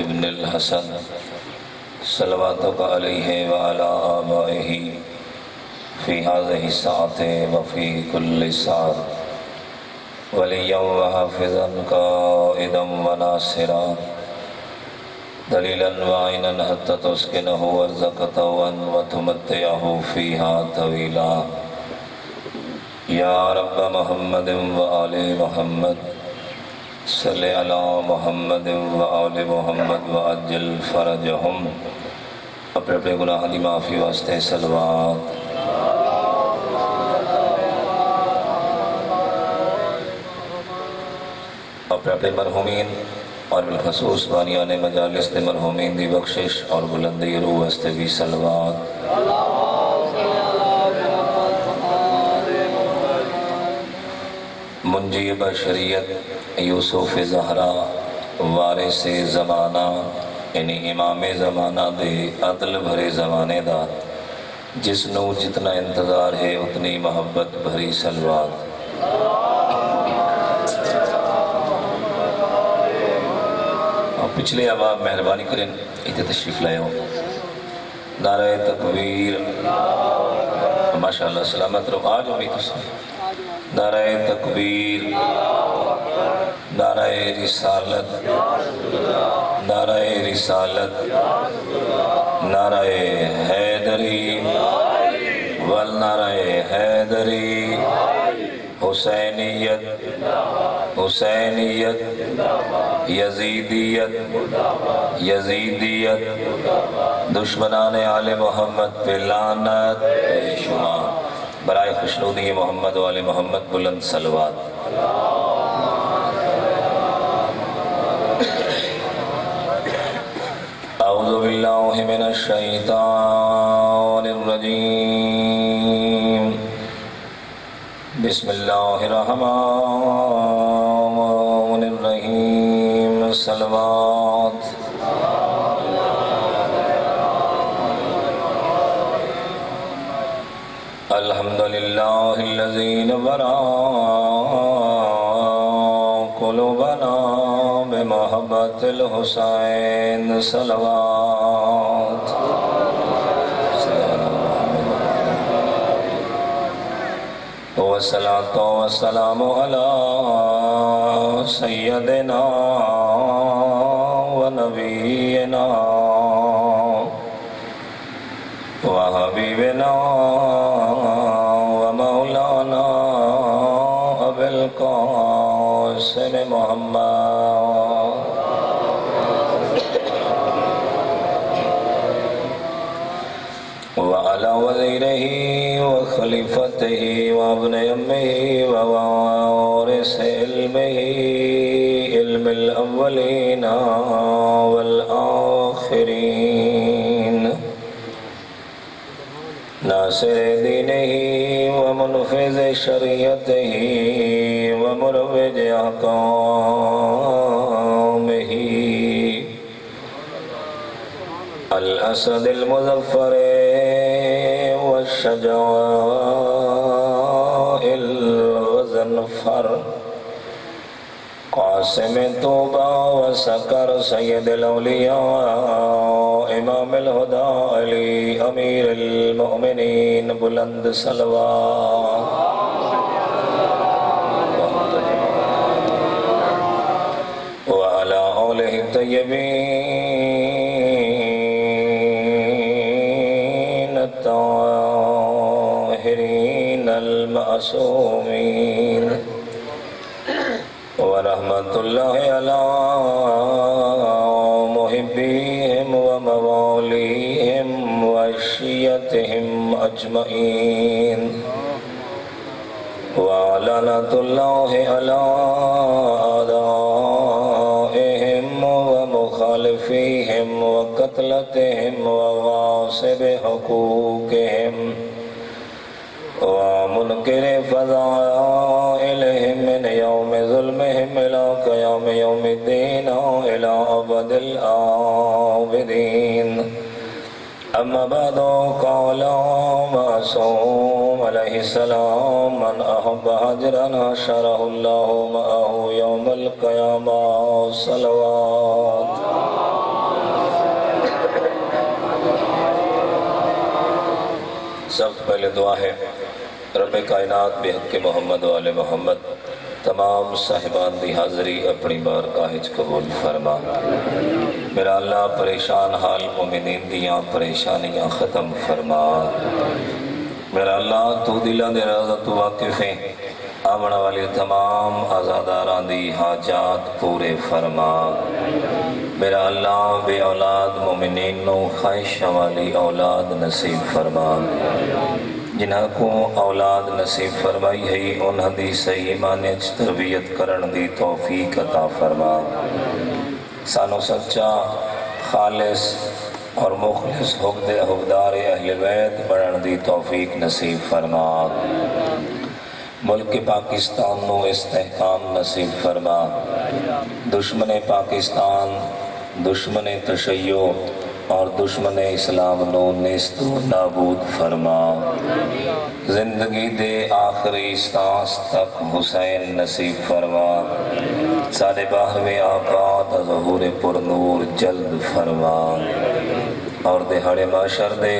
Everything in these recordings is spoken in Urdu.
ابن الحسن صلواتك عليه وعلى آبائه في هذه الساعة وفي كل ساعة وليا وحافظا قائدا وناصرا دليلا وعينا حتى تسكنه وارزقته وتمتعه فيها طويلا يا رب محمد وآل محمد صلی علی محمد و آل محمد و عجل فرجہم. اپنے اپنے گناہ دی معافی واسطے صلوات. اپنے اپنے مرحومین اور بالخصوص بانیان مجالس دے مرحومین دی بخشش اور بلندی روح واسطے بھی صلوات. منجی بشریت یوسف زہرا وارث زمانہ یعنی امام زمانہ دے عدل بھرے زمانے دا جس نو جتنا انتظار ہے اتنی محبت بھری صلوات. پچھلے اب آپ مہربانی کریں اتنے تشریف لائے ہو. نعرہ تکبیر ماشاءاللہ سلامت رہو. آج ہو بھی تو نعرہ تکبیر، نعرہ رسالت، نعرہ رسالت، نعرہ حیدری والنعرہ حیدری. حسینیت، حسینیت، یزیدیت، یزیدیت، دشمنان آل محمد پہ لعنت بے شمار. برائے خوشنودی محمد و آل محمد بلند صلوات. اعوذ باللہ من الشیطان الرجیم. بسم اللہ الرحمن الرحیم. صلوات. الحمدللہ الذی نورا قلوبنا بمحبت الحسین. صلوات. والصلاة والسلام علی سیدنا و نبینا و حبیبنا مولانا ابو القاسم محمد وعلى وزيره وخليفته وابن أمه ووارث علمه علم الأولين والآخرين ناصر دینه ومنفذ شریعته ومروج احکامه الاسد المظفر والشجاع الغضنفر قاسم طوبى وسكر سید الاولیاء امام الہدى علی امیر المؤمنین. بلند صلوات. وعلى آلہ الطیبین الطاہرین المعصومین. ورحمت اللہ علی محبیہم وموالیہم وشیعتہم اجمعین. ولعنت اللہ علی اعدائہم ومخالفیہم وقتلتہم وغاصب حقوقہم ومنکر فضائلہم من یوم ظلمہم الى قیام یوم الدین الى ابد الآبدین. اما بعد قال معصوم علیہ السلام من احب حجرا حشرہ اللہ معه یوم القیامہ. صلوات. سب سے پہلے دعا ہے رب کائنات بحق محمد و آل محمد تمام صاحبان دی حاضری اپنی بارگاہ وچ قبول فرما۔ میرا اللہ پریشان حال مومنین دیاں پریشانیاں ختم فرما۔ میرا اللہ تو دلان دے رازہ تو واقف ہیں، آمن والی تمام آزاداران دی حاجات پورے فرما۔ میرا اللہ بے اولاد مومنین نو خواہش والی اولاد نصیب فرما۔ جنہاں کو اولاد نصیب فرمائی ہے انہاں دی صحیح معنی تربیت کرن دی توفیق عطا فرما۔ سانو سچا خالص اور مخلص حقدار اہل بیت بنن دی توفیق نصیب فرما۔ ملک پاکستان نو استحکام نصیب فرما۔ دشمن پاکستان، دشمن تشیع اور دشمن اسلام نو نیست و نابود فرما۔ زندگی دے آخری سانس تک حسین نصیب فرما۔ سارے باہویں آقا ظہور پر نور جلد فرما۔ اور دہاڑے معاشر دے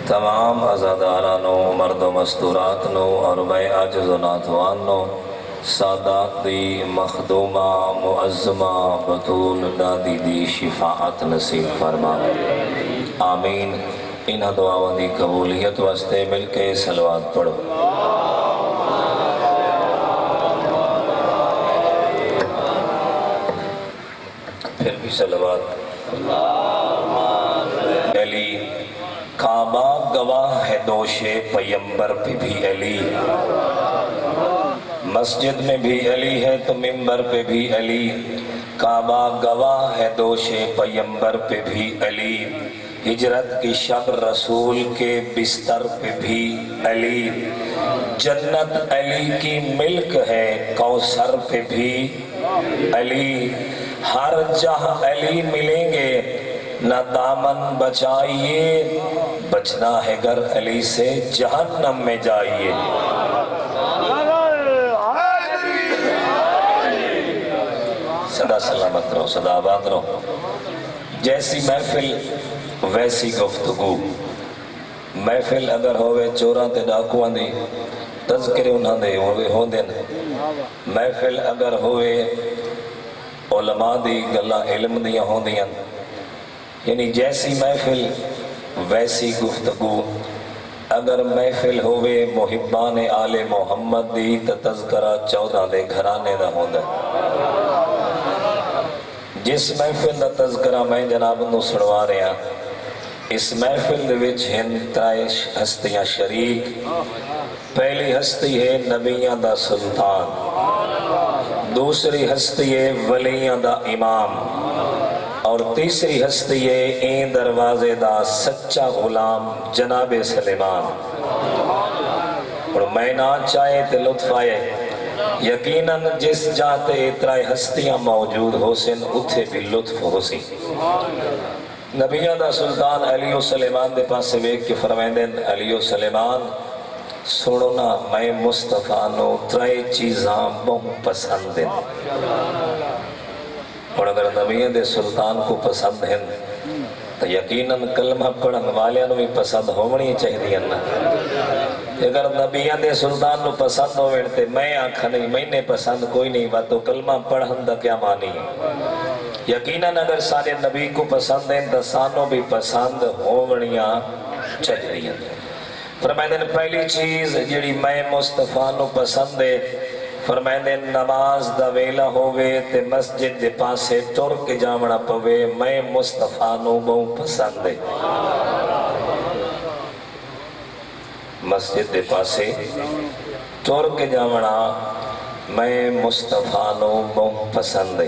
تمام عزادارانو مرد و مستوراتنو اور میں عاجز و ناتوانو سادات دی مخدومہ معظمہ بطول دادی دی شفاعت نصیب فرما۔ آمین۔ انہا دعاوں دی قبولیت واسطے مل کے صلوات پڑھو۔ پھر بھی صلوات۔ علی کعبہ گواہ ہے دوش پیمبر پہ بھی علی، مسجد میں بھی علی ہے تو منبر پہ بھی علی۔ کعبہ گواہ ہے دوش پیمبر پہ بھی علی، ہجرت کی شب رسول کے بستر پہ بھی علی۔ جنت علی کی ملک ہے کوثر پہ بھی علی۔ ہر جہاں علی ملیں گے نہ دامن بچائیے، بچنا ہے گر علی سے جہنم میں جائیے۔ صدا سلامت رہو، صدا آباد رہو۔ جیسی محفل ویسی گفتگو۔ محفل اگر ہوئے چوراں تے ڈاکوان دی تذکرے انہاں دے ہون دن، محفل اگر ہوئے علماء دی گلہ علم دیاں ہون دیاں، یعنی جیسی محفل ویسی گفتگو۔ اگر محفل ہوئے محبان آل محمد دی تذکرہ 14 دے گھرانے دا ہوندہ۔ جس محفل دا تذکرہ میں جناب نو سنوا رہے ہیں، اس محفل دے وچ ہن ترائے ہستیاں شریک۔ پہلی ہستی ہے نبیاں دا سلطان، دوسری ہستی ہے ولیاں دا امام، اور تیسری ہستی ہے این دروازے دا سچا غلام جناب سلیمان۔ اور میں نہ چاہے تے لطف آئے، یقیناً جس جاتے اترائے ہستیاں موجود ہو سن اتھے بھی لطف ہو سی۔ نبیہ دا سلطان علی و سلیمان دے پاس سے ویک کے فرمائندن علی و سلیمان سنو نا میں مصطفیٰ نو ترائے چیزاں بہت پسند ہیں، اور اگر نبیہ دے سلطان کو پسند ہیں تو یقیناً کلمہ پڑھن والیاں نو بھی پسند ہونی چاہیے نا۔ اگر نبیہ دے سلطان نو پسند ہوئے تے میں آنکھا نہیں میں نے پسند کوئی نہیں بات تو کلمہ پڑھن دا کیا معنی ہے۔ یقیناً اگر سارے نبی کو پسند ہیں تو سانوں بھی پسند ہونیاں چاہیے۔ فرمائے دن پہلی چیز جڑی میں مصطفیٰ نو پسند ہے، فرمائے دن نماز دا ویلا ہوئے تے مسجد دے پاسے ٹر کے جامنا پوے، میں مصطفیٰ نو بہت پسند ہے۔ مسجد دے پاسے ٹر کے جامنا میں مصطفیٰ نو بہت پسند ہے۔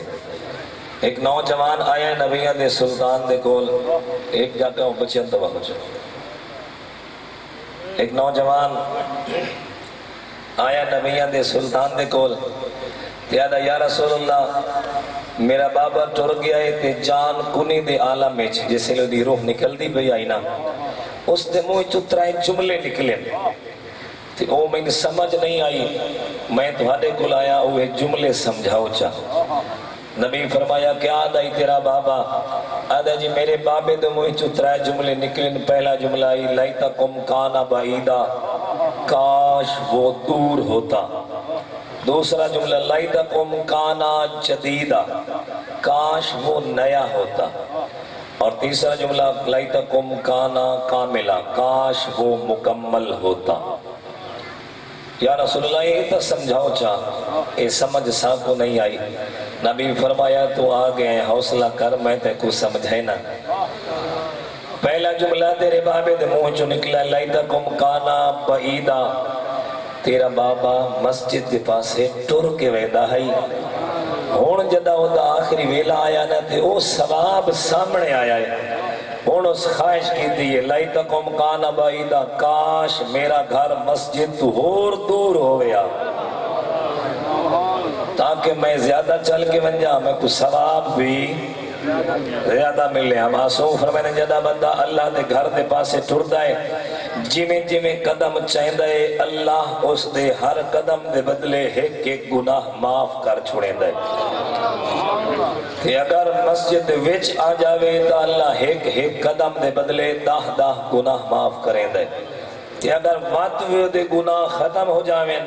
ایک نوجوان آیا نبیہ دے سلطان دے کول، ایک جاگہ ہوں بچیاں دبا ہو جائے۔ ایک نوجوان آیا نبیہ دے سلطان دے کول، یادہ یا رسول اللہ میرا بابا ٹر گیا ہے تے جان کنی دے عالم میں جیسے لو دی روح نکل دی بھی آئی نا، اس دے موہ چترائے جملے نکلیں تے او میں سمجھ نہیں آئی، میں تمہارے کول آیا اوہ جملے سمجھاؤ چاہ۔ نبی فرمایا کیا دائی تیرا بابا آدھا جی میرے بابے دے منہ چوں ترے جملے نکلن، پہلا جملہ ہی لیتکم کانا بعیدا، کاش وہ دور ہوتا۔ دوسرا جملہ لیتکم کانا جدیدا، کاش وہ نیا ہوتا۔ اور تیسرا جملہ لیتکم کانا کاملا، کاش وہ مکمل ہوتا۔ یا رسول اللہ یہ تو سمجھاؤ چاہ، یہ سمجھ سا کو نہیں آئی۔ نبی فرمایا تو آگئے حوصلہ کر، میں تے کو سمجھے نا۔ پہلا جملہ تیرے بابے دے منہ چوں نکلا لیتکم کانا بعیدا، تیرا بابا مسجد دے پاسے ٹر کے ویدا ہے، ہون جدا ہوتا آخری ویلا آیا نا تے او ثواب سامنے آیا ہے۔ ہون اس خواہش کی دیئے لیتکم کانا بعیدا، کاش میرا گھر مسجد تو اور دور ہویا تاکہ میں زیادہ چل کے بن جا، میں کو ثواب بھی زیادہ ملے۔ ہم آسوں فرمائنے جدا بندہ اللہ دے گھر دے پاسے ٹر دائے، جمیں قدم چاہیں دائے، اللہ اس دے ہر قدم دے بدلے ایک ایک گناہ معاف کر چھوڑیں دائے۔ کہ اگر مسجد وچ آ جاوے تو اللہ ایک ایک قدم دے بدلے 10 گناہ معاف کریں دائے۔ کہ اگر وقت دے گناہ ختم ہو جاویں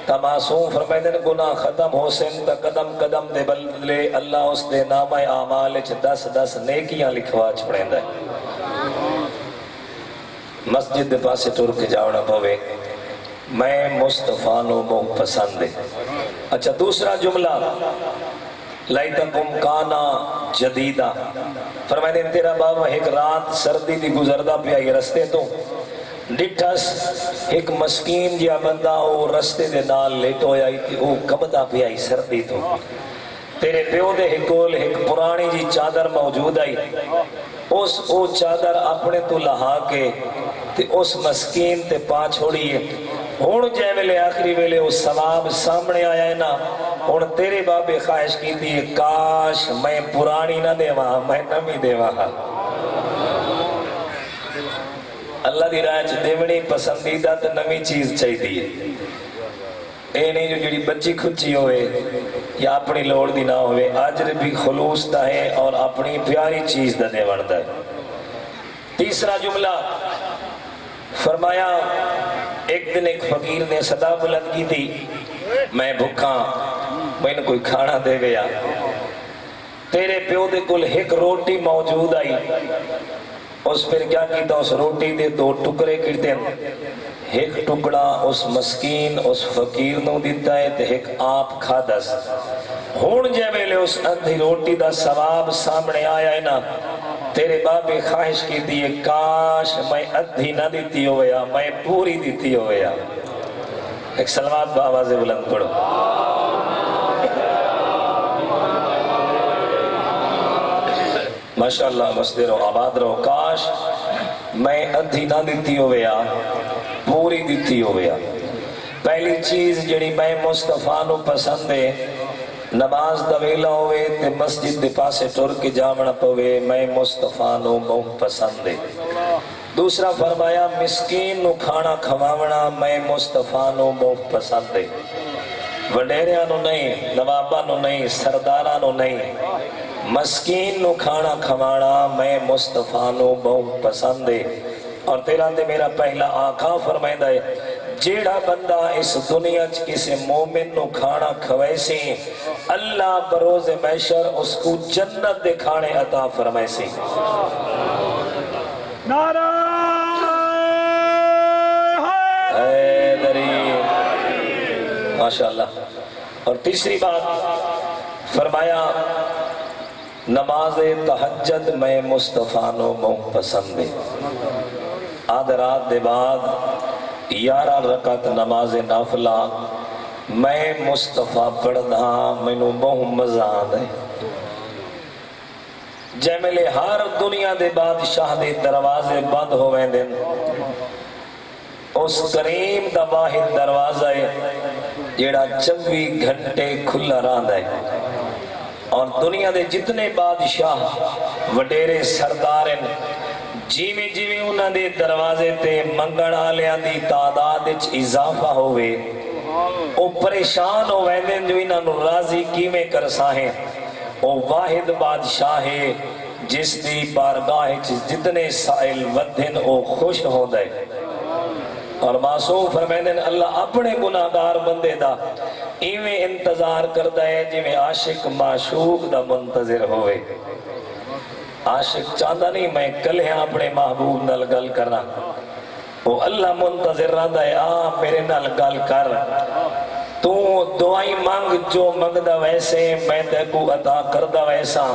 تو معصوم فرمائدن گناہ ختم ہو سن تا قدم قدم دے بدلے اللہ اس دے نامہ اعمال 10 نیکیاں لکھوا چھوڑیں دائے۔ مسجد دے پاسے ٹر کے جاونا پوے، میں مصطفیٰ نو بہت پسند ہے۔ اچھا دوسرا جملہ لیتکم کانا جدیدہ، فرمائے تیرا بابا ایک رات سردی دی گزردہ پہ آئی رستے تو ڈٹھس ایک مسکین جیا بندہ او رستے دے نال لیٹ ہویا تھی، او کبدا پہ آئی سردی تو تیرے پیو دے کول ایک پرانی جی چادر موجود آئی، او چادر اپنے تو لہا کے تے اس مسکین تے پا چھوڑیے۔ ہون جے ویلے آخری ویلے وہ ثواب سامنے آیا ہے نا، ہون تیرے بابے خواہش کی تھی کاش میں پرانی نہ دے وہاں، میں نمی دے وہاں۔ اللہ دی راہ چ دیونی پسندیدہ تے نمی چیز چاہی دیئے، اے نہیں جو جڑی بچی کھچی ہوئے یا اپنی لوڑ دی نہ ہوئے، اجر بھی خلوص دا ہے اور اپنی پیاری چیز دا دے وڑ دا ہے۔ تیسرا جملہ فرمایا ایک دن ایک فقیر نے صدا بلند کی تھی، میں بھکھا، میں نے کوئی کھانا دے گیا۔ تیرے پیو دے کل ایک روٹی موجود آئی، اس پر کیا کیتا اس روٹی دے 2 ٹکڑے کرتے ہیں، ایک ٹکڑا اس مسکین اس فقیر نو دیتا ہے تے ایک آپ کھا دس۔ ہون جے ویلے اس ادھی روٹی دا ثواب سامنے آیا ہے نا، تیرے بابے خواہش کی دیئے کاش میں ادھی نہ دیتی ہویا، میں پوری دیتی ہویا۔ ایک سلوات بآواز بلند پڑھو۔ ماشاءاللہ مسجد رہو آباد رہو، کاش میں ادھی نہ دیتی ہویا، پوری دیتی ہویا۔ پہلی چیز جڑی میں مصطفیٰ نو پسند ہے، نماز دویلہ ہوئے تے مسجد دے پاسے ٹر کے جامنا پوے، میں مصطفیٰ نو بہت پسند ہے۔ دوسرا فرمایا مسکین نو کھانا کھواونا، میں مصطفیٰ نو بہت پسند ہے۔ وڈیریاں نو نہیں، نواباں نو نہیں، سرداراں نو نہیں، مسکین نو کھانا کھوانا میں مصطفیٰ نو بہت پسند ہے۔ اور تیرا دے میرا پہلا آقا فرمائندہ ہے، جیڑا بندہ اس دنیا کسی مومن نو کھانا کھوائے سی، اللہ بروز محشر اس کو جنت دے کھانے عطا فرمائے سی۔ نعرہ حیدری، ماشاءاللہ۔ اور تیسری بات فرمایا نماز تہجد میں مصطفیٰ نو بہت پسند ہے۔ آدھ رات دے بعد 11 رکعت نماز نافلہ میں مصطفیٰ پڑھنا مینوں بہت مزہ آتا ہے۔ جے ملے ہر دنیا دے بادشاہ دے دروازے بند ہوئے دن، اس کریم دا واحد دروازہ ہے جیڑا 24 گھنٹے کھلا رہندا ہے۔ اور دنیا دے جتنے بادشاہ وڈیرے سردارن جیویں جیویں انہاں دے دروازے تے منگن آلیاں دی تعداد وچ اضافہ ہوئے، او پریشان ہو ویندن جو انہاں نو راضی کیویں کرساں ہیں۔ او واحد بادشاہ ہے جس دی بارگاہ جتنے سائل ودھن او خوش ہو دے اور معصوم فرمیندن اللہ اپنے گناہگار بندے دا ایویں انتظار کردہ ہے جی میں عاشق معشوق دا منتظر ہوئے عاشق چاہتا نہیں میں کل ہیں اپنے محبوب نال گل کرنا وہ اللہ منتظر رہا ہے میرے نال گل کر تو دعائی مانگ جو مانگدا ویسے میں تے کو عطا کردہ ویسا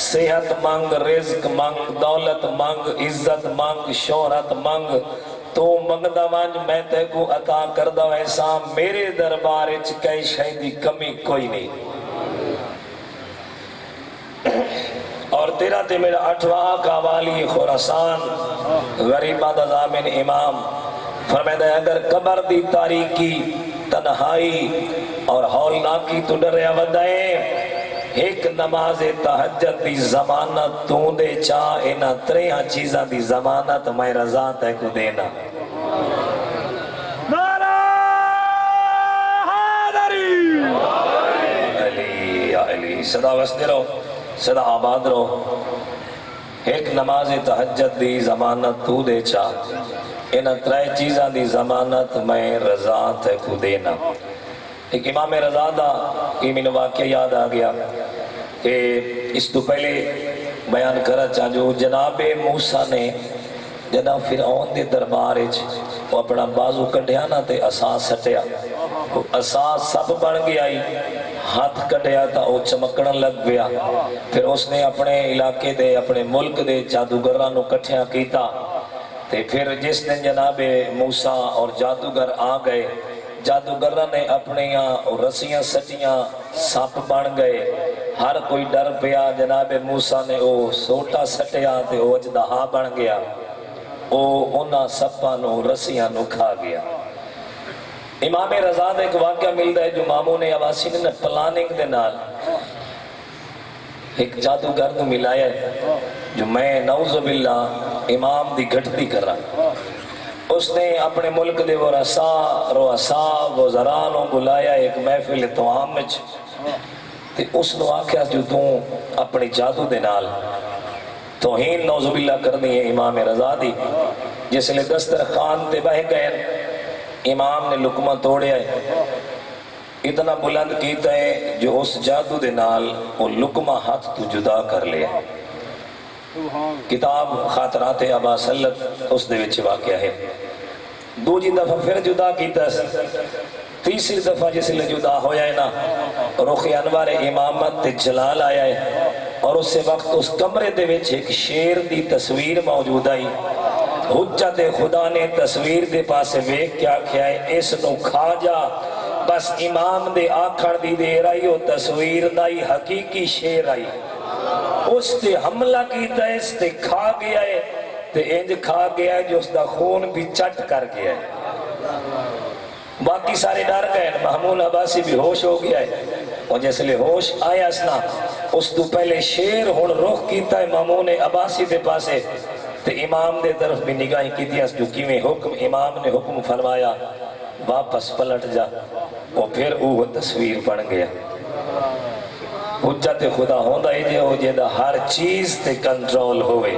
صحت مانگ رزق مانگ دولت مانگ عزت مانگ شہرت مانگ تو مانگدا وانج میں تے کو عطا کردہ ویسا میرے دربار وچ کئی شے دی کمی کوئی نہیں اور تیرا تے میرا 8واں کا والی خراسان غریبہ دا ضامن امام فرمائے دے اگر قبر دی تاریکی تنہائی اور ہولناکی تو ڈریا ودائیں ایک نماز تہجد دی ضمانت تو دے چاہ اینا تریہاں چیزاں دی ضمانت میں رضا تے کو دینا نعرہ حیدری علی علی صدا وستے رہو صدا آباد رہو ایک نماز تہجد دی ضمانت تو دے چاہ اینا ترے چیزاں دی ضمانت میں رضا تے کو دینا ایک امام رضا دا ایمین واقعہ یاد آ گیا کہ اس تو پہلے بیان کرا چاہ جو جناب موسیٰ نے جناب فرعون دے دربار وہ اپنا بازو کٹیا نا تے اساس سٹیا وہ اساس سب بن گیا ہاتھ کٹیا تا وہ چمکڑا لگ گیا پھر اس نے اپنے علاقے دے اپنے ملک دے جادوگرہ نو کٹھیاں کیتا تے پھر جس دن جناب موسیٰ اور جادوگر آ گئے جادوگرہ نے اپنے یہاں رسیاں سٹیاں ساپ بن گئے ہر کوئی ڈر پیا جناب موسیٰ نے وہ سوٹا سٹیا تے وہ اجدہا بن گیا وہ انہاں سپاں نو رسیاں نو کھا گیا امام رضا دا ایک واقعہ ملتا ہے جو مامون عباسی نے پلاننگ دے نال ایک جادوگر نو ملایا ہے جو میں نعوذ باللہ امام دی گھٹتی کر رہا اس نے اپنے ملک دے وہ رؤساء وزرانوں بلایا ایک محفل توام وچ تے اس نو آکھیا جو تو اپنی جادو دے نال توہین نعوذ باللہ کرنی ہے امام رضا دی جس لئے دسترخوان تے بہ گئے امام نے لقمہ توڑیا ہے اتنا بلند کیتا ہے جو اس جادو دے نال وہ لقمہ ہاتھ تو جدا کر لیا کتاب خاطرات ابا سلط اس دے وچ واقعہ ہے دوجی دفعہ پھر جدا کیتا ہے تیسری دفعہ جس لئے جدا ہویا ہے نا رخ انوار امامت تے جلال آیا ہے اور اس سے وقت اس کمرے دے وچ ایک شیر دی تصویر موجود آئی حجت خدا نے تصویر دے پاسے ویک کیا کیا ہے اس نو کھا جا بس امام دے آکھڑ دی دیر آئی وہ تصویر دائی حقیقی شیر آئی اس تے حملہ کیتا ہے اس تے کھا گیا ہے تے انج کھا گیا ہے جو اس دا خون بھی چٹ کر گیا ہے باقی سارے ڈر گئے محمود عباسی بھی ہوش ہو گیا ہے اور جیسے لئے ہوش آیا اسنا اس تو پہلے شیر ہون رخ کیتا ہے محمود عباسی دے پاسے تے امام دے طرف بھی نگاہیں کی دیا جو کیویں حکم امام نے حکم فرمایا واپس پلٹ جا اور پھر وہ تصویر پڑ گیا حجت خدا ہوندہ ہی جو جیدہ ہر چیز تے کنٹرول ہوئے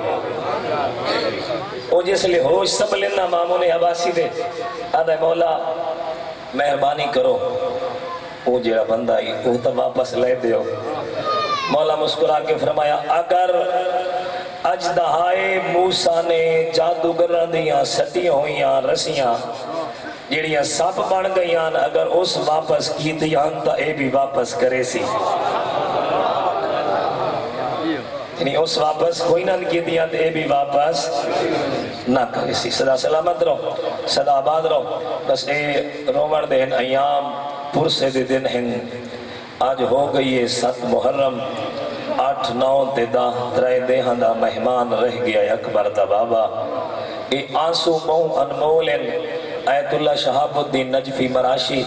وہ جس لئے ہوش سب لینا مامون عباسی دے آدھے مولا مہربانی کرو وہ جیڑا بندہ ہی وہ تو واپس لے دیو مولا مسکرا کے فرمایا اگر اجدہائے موسیٰ نے جادوگرہ دیاں سٹی ہوئیاں رسیاں جیڑیاں سب بڑھ گئیاں اگر اس واپس کی دیاں تا اے بھی واپس کرے سی یعنی اس واپس کوئی نہ کی دیاں تا اے بھی واپس نہ کرے سی صدا سلامت رہو صدا آباد رہو بس اے رومر دین ایام پرسے دے دن ہیں آج ہو گئی ہے 7 محرم 8 9 تے 10 ترے دیہاں دا مہمان رہ گیا ہے اکبر دا بابا اے آنسو موں انمولن آیت اللہ شہاب الدین نجفی مراشی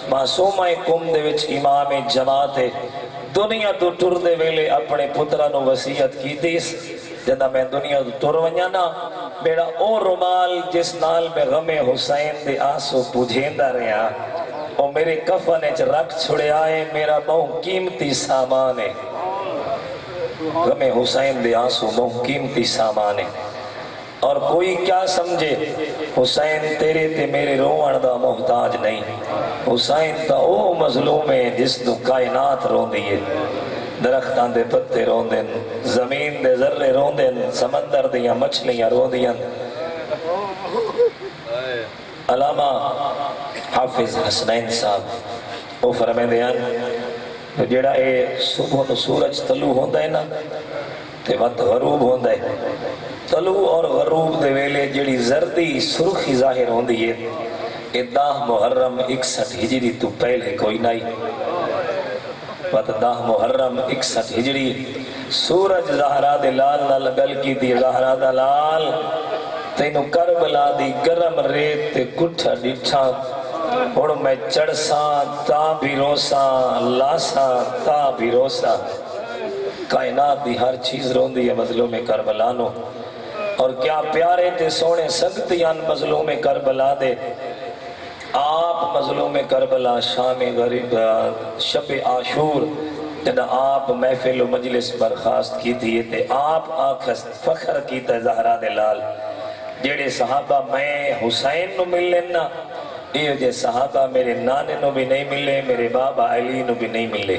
معصومہ کم دے وچ امام جماعت ہے دنیا تو ٹر دے ویلے اپنے پترہ نو وسیعت کی دیس جدہ میں دنیا تو ٹر ونجانا میرا او رومال جس نال میں غم حسین دے آنسو پوجھیندہ رہا اور میرے کفن اچ رکھ چھڑے آئے میرا بہت قیمتی سامان ہے غم حسین دے آنسو بہت قیمتی سامان ہے، اور کوئی کیا سمجھے حسین تیرے تے میرے روان دا محتاج نہیں، حسین تا او مظلوم ہے جس نو کائنات رون دیئے، درختان دے پتے رون دیں، زمین دے ذرے رون دیں، سمندر دیاں مچھلیاں رون دیاں۔ علامہ حافظ حسنین صاحب وہ فرمائے دیاں جیڑا اے صبح نو سورج طلوع ہوندہ ہے نا تے وقت غروب ہوندہ ہے، طلوع اور غروب دے ویلے جیڑی زردی سرخی ظاہر ہوندی ہے، اے 10 محرم 61 ہجری تو پہلے کوئی نہیں، وقت 10 محرم 61 ہجری سورج زہرا دے لال نہ لگل کی دی، زہرا دا لال تینو کربلا دی گرم ریت تے کٹھا ڈٹھا، اور میں چڑساں تا بھی روساں، لاساں تا بھی روساں، کائنات دی ہر چیز روندی ہے مظلوم کربلانو، اور کیا پیارے تے سونے سنگتیان مظلوم کربلا دے، آپ مظلوم کربلا شام غریب شب عاشور جنہ آپ محفل و مجلس برخاست کی تھی تے آپ آنکھ فخر کیتا زہرا دے لال، جیڑے صحابہ میں حسین نو مل لینا، یہ جے صحابہ میرے نانے نو بھی نہیں ملے، میرے بابا علی نو بھی نہیں ملے۔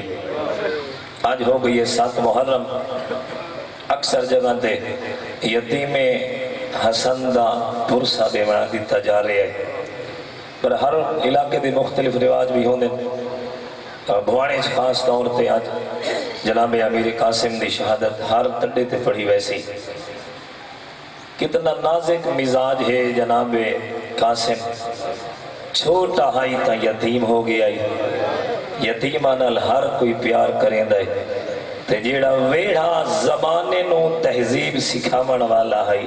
آج ہو گئی ہے 7 محرم، اکثر جگہ تے یتیم حسن دا پرسہ دے بنا دیتا جا رہے ہیں، پر ہر علاقے دے مختلف رواج بھی ہوندے، بھوانے خاص طور تے آج جناب امیر قاسم دی شہادت ہر تڈے تے پڑھی ویسی، کتنا نازک مزاج ہے جناب قاسم، چھوٹا ہائی تا یتیم ہو گیا ہے، یتیمانال ہر کوئی پیار کریں دے، تے جیڑا ویڑھا زمانے نو تہذیب سکھاون والا ہے،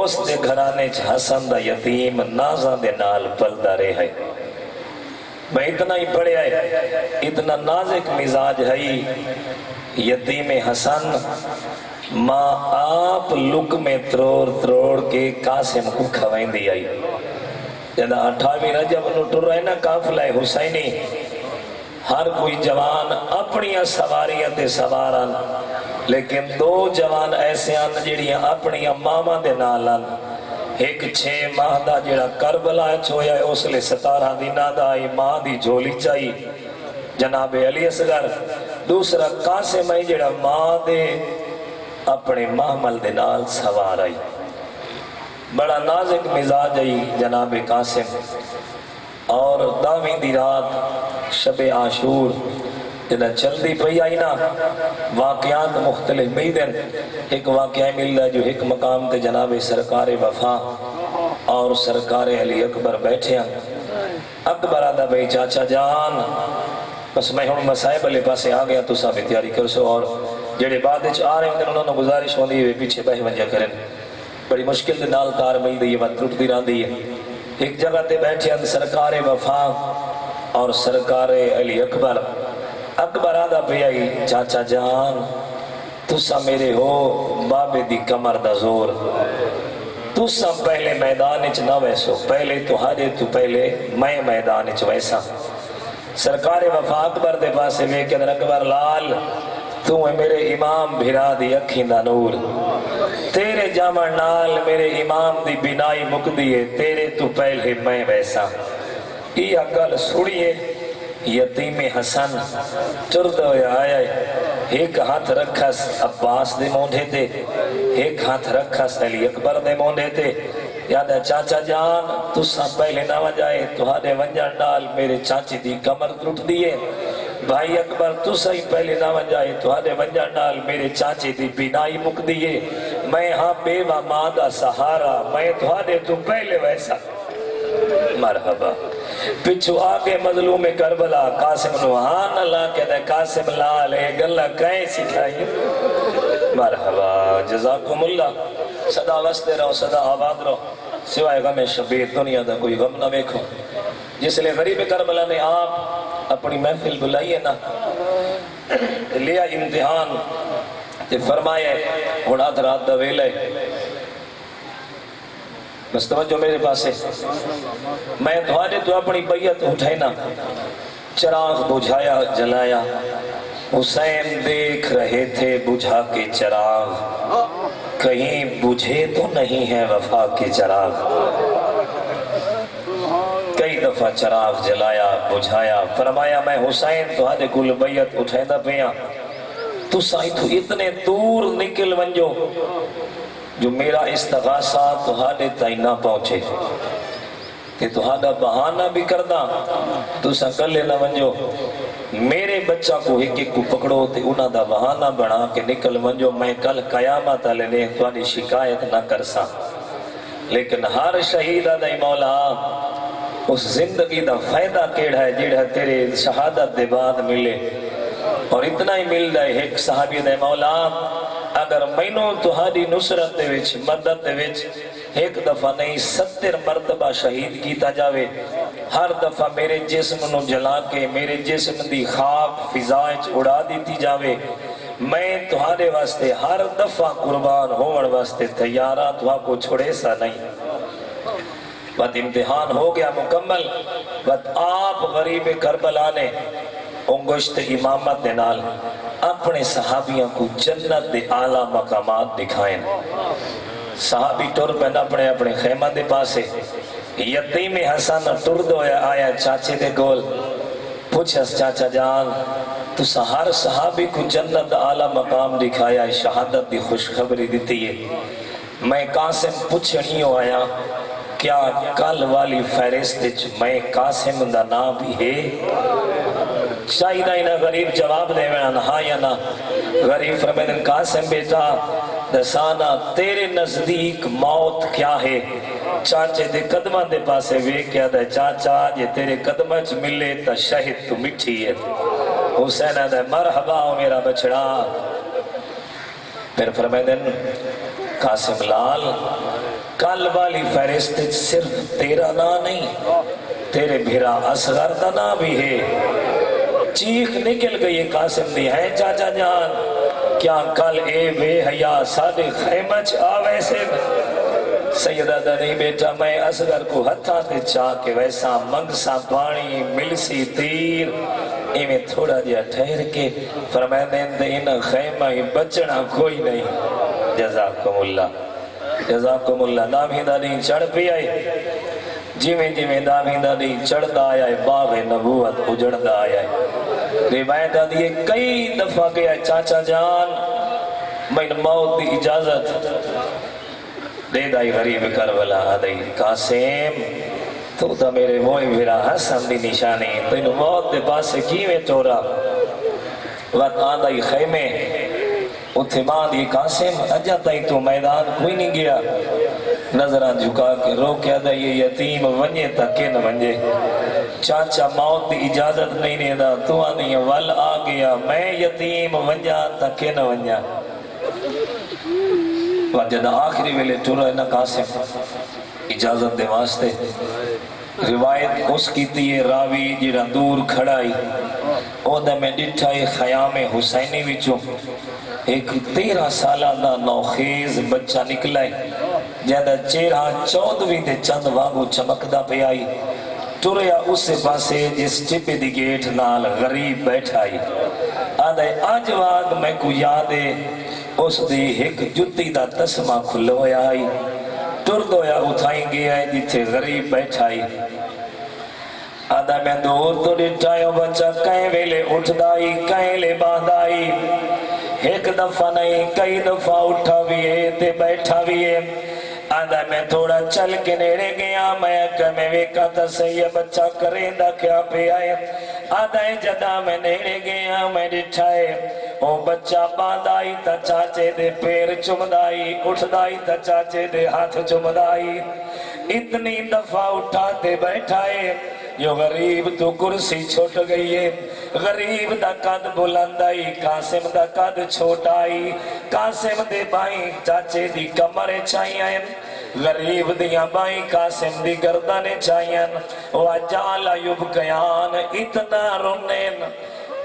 اس دے گھرانے حسن دا یتیم نازاں دے نال پلدا رہے ہے۔ میں اتنا ہی پڑھے آئے، اتنا نازک مزاج ہے یتیم حسن، ماں آپ لک میں تروڑ تروڑ کے قاسم کو کھوائیں دی آئی، جدہ 28 رجب نو ٹر رہے نا قافلہ حسینی، ہر کوئی جوان اپنی سواریاں تے سواران، لیکن 2 جوان ایسے آن جڑیاں اپنی ماما دے نالان، ایک 6 ماہ دا جڑا کربلا چھویا ہے اس لئے 17 دینہ دا آئی ماں دی جھولی چاہی جناب علی اصغر، دوسرا قاسم آئی جڑا ماں دے اپنے محمل دے نال سوار آئی، بڑا نازک مزاج آئی جناب قاسم، اور داویں دی رات شب عاشور جنہ چلدی پئی آئی نا، واقعات مختلف ملدن، ایک واقعہ ملدہ جو ایک مقام تے جناب سرکار وفا اور سرکار علی اکبر بیٹھے ہیں، اکبر آدھا بھئی چاچا جان، بس میں ہوں مسائب علی پاسے آگیا تو سا بھی تیاری کر سو، اور جڑے بعد آ رہے ہیں انہوں نے گزارش ہوندی ہوئے پیچھے بہ ونجا کریں، بڑی مشکل دے نال تار مل دی ہے، بات ٹوٹ دی ران دی ہے، ایک جگہ تے بیٹھے ہیں سرکار وفا اور سرکار علی اکبر، اکبر آدھا بھی آئی چاچا جان تسا میرے ہو بابے دی کمر دا زور، تسا پہلے میدان اچ نہ ویسو، پہلے تو ہارے تو پہلے میں میدان اچ ویسا، سرکار وفا اکبر دے پاسے میں کہ اکبر لال تو ہے میرے امام بھرا دی اکھیں دا نور، تیرے جامع نال میرے امام دی بینائی مک دیئے، تیرے تو پہلے میں ویسا، یہ گل سڑیے یتیم حسن چرد ہوئے آیا ہے، ایک ہاتھ رکھس عباس دے مونڈے تے، ایک ہاتھ رکھس علی اکبر دے مونڈے تے، یاد ہے چاچا جان تسا پہلے نہ وجائے تہاڈے ونجن نال میرے چاچی دی کمر ٹوٹ دیئے، بھائی اکبر تسا ہی پہلے نہ وجائے تہاڈے ونجن نال میرے چاچی دی بینائی مک دیئے، میں ہاں بیوہ ماں دا سہارا، میں تہاڈے تو پہلے ویسا، مرحبا پچھو آگے مظلوم کربلا قاسم نوحان اللہ کہتا ہے قاسم لال اے گلہ کہیں سکھائی، مرحبا جزاکم اللہ، صدا وستے رہو صدا آباد رہو، سوائے غم شبیر دنیا دا کوئی غم نہ بیکھو، جس لئے غریب کربلا نے آپ اپنی محفل بلائیے نا، لیا امتحان تے فرمائے اڑاد رات دا ویلے، بس توجہ میرے پاس ہے، میں تھوڑے تو اپنی بیعت اٹھائینا، چراغ بجھایا جلایا، حسین دیکھ رہے تھے بجھا کے چراغ، کہیں بجھے تو نہیں ہے وفا کے چراغ۔ کئی دفعہ چراغ جلایا بجھایا، فرمایا میں حسین تہاڈے کول بیعت اٹھیندا پیاں، تساں ایتھوں اتنے دور نکل ونجو جو میرا استغاثہ تہاڈے تائیں نہ پہنچے، کہ تہاڈا بہانہ بھی کردہ تساں کلے نہ ونجو، میرے بچہ کو ایک ایک کو پکڑو تے انہاں دا بہانہ بنا کے نکل ونجو، میں کل قیامت والے نے تہاڈی شکایت نہ کرساں۔ لیکن ہر شہید آدھائی مولا اس زندگی دا فائدہ کیڑا ہے جیڑا تیرے شہادت دے بعد ملے، اور اتنا ہی مل دے ایک صحابی دے مولا اگر مینوں تہاڈی نصرت دے وچ مدد دے وچ ایک دفعہ نہیں 70 مرتبہ شہید کیتا جاوے، ہر دفعہ میرے جسم نو جلا کے میرے جسم دی خاک فضائے اڑا دیتی جاوے، میں تہاڈے واسطے ہر دفعہ قربان ہون واسطے تیارہ تہاں کو چھوڑے سا نہیں۔ بات امتحان ہو گیا مکمل، بات آپ غریب کربلا نے انگشت امامت دے نال اپنے صحابیاں کو جنت دے اعلیٰ مقامات دکھائیں۔ صحابی ٹر پہن اپنے اپنے خیمہ دے پاسے، یتیم حسن ٹر دویا آیا چاچے دے گول، پوچھس چاچا جان تو ہر صحابی کو جنت اعلیٰ مقام دکھایا، شہادت دی خوشخبری دیتی ہے، میں قاسم پوچھنی ہو آیا کیا کل والی فہرست میں قاسم دا نام بھی ہے؟ شاہدہ ہی نہ غریب جواب دے میں ہاں یا نہ، غریب فرمیدن قاسم بیٹا دسانا تیرے نزدیک موت کیا ہے؟ چاچے دے قدمہ دے پاسے وے کیا دے چاچا یہ تیرے قدمہ چ ملے تا شہد تو مٹھی ہے۔ حسین دے مرحبا ہو میرا بچڑا۔ پھر فرمیدن قاسم لال کل والی فہرست صرف تیرا نا نہیں، تیرے بھیرا اصغر دا نا بھی ہے۔ چیخ نکل گئی قاسم دی ہے چاچا جان کیا کل اے بے حیا سادے خیمہ چ آوے سے؟ سیدہ دا نہیں بیٹا میں اصغر کو ہتھا تے چاہ کے ویسا منگ سا پانی ملسی تیر ایمیں تھوڑا دیا ٹھہر کے فرمائے دین دے ان خیمہ ہی بچنا کوئی نہیں۔ جزاکم اللہ جزاکم اللہ۔ دامہندہ نہیں چڑھ پی آئی، جیویں جیویں دامہندہ نہیں چڑھتا آیا ہے باغ نبوت اجڑتا آیا ہے۔ روایت دیئے کئی دفعہ گیا چاچا جان میں موت دی اجازت دے دائی غریب کربلا آدھائی قاسم تو تا میرے موئی بھیرا حسن دی نشانی تو انہوں موت دے پاسے کیویں ٹورا وقت آدھائی خیمے اتھے بعد یہ قاسم اجا تائی تو میدان کوئی نہیں گیا، نظران جھکا کے رو کیا دا یہ یتیم ونجے تکے نہ ونجے، چاچا موت دی اجازت نہیں دیدا تو آنی ول آ گیا میں یتیم ونجا تکے نہ ونجا۔ جد آخری ویلے ٹورا ہے نا قاسم اجازت دے واسطے، روایت اس کی تیئے راوی جیڑا دور کھڑائی او دا میں ڈٹھائی خیام حسینی وچوں ایک 13 سالہ دا نوخیز بچہ نکلائی جیدہ چہرہ 14ویں دے چند وانگو چمکدہ پہ آئی، ٹوریا اس پاسے جس ٹپے دی گیٹ نال غریب بیٹھائی آدھے آج واگ میں کو یادے اس دی ایک جتی دا تسمہ کھلویا آئی، ٹر دویا اٹھائیں گیا ہے جتھے غریب بیٹھائی آدھا میں دور تو ڈٹھائیو بچہ کہیں ویلے اٹھ دائی کہیں لے باندھ آئی، ایک دفعہ نہیں کئی دفعہ اٹھا بھی ہے تے بیٹھا بھی ہے آدھا میں تھوڑا چل کے نیڑے گیا میں کہ میں ویکا تھا سہی بچہ کریں دا کیا پہ آئے آدھا جدا میں نیڑے گیا میں ڈٹھائے او بچہ باندائی تا چاچے دے پیر چمدائی اٹھ دائی تا چاچے دے ہاتھ چمدائی اتنی دفعہ اٹھاتے بیٹھائے جو غریب تو کرسی چھوٹ گئی ہے، غریب دا قد بلندائی قاسم دا قد چھوٹائی، قاسم دے بائیں چاچے دی کمرے چاہیے غریب دیاں بائیں قاسم دی گردانے چاہیے وَجَعَلَ يُبْقَيَانَ اتنا رنین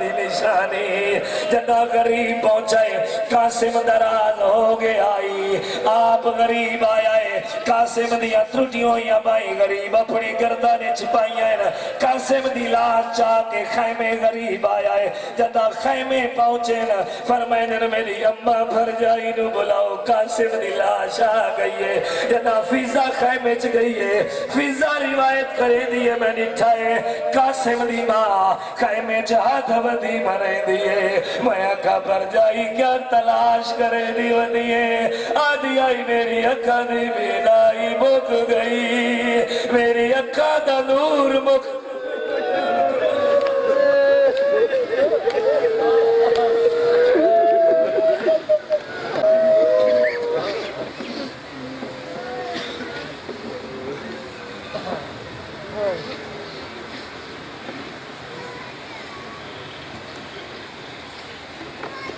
دی نشانی جدا غریب پہنچائے قاسم دراز ہو گیا آئی آپ غریب آیا ہے قاسم دیا ترٹیوں یا بائی غریب اپنی گردانے چھپائی ہیں قاسم دی لاش چاہ کے خیمے غریب آیا ہے جدا خیمے پہنچے نا فرمائنے میری اممہ بھر جائی نو بلاؤ قاسم دی لاش آ گئی ہے جدا فیضا خیمے چ گئی ہے فیضا روایت کرے دیئے میں نٹھائے قاسم دی ماں خیمے چاہت ودی مرے دیئے میں کا بھر جائی کیا تلاش کرے دیئے آدھی آئی میری اکھا دی بینائی مک گئی میری اکھا دا نور مک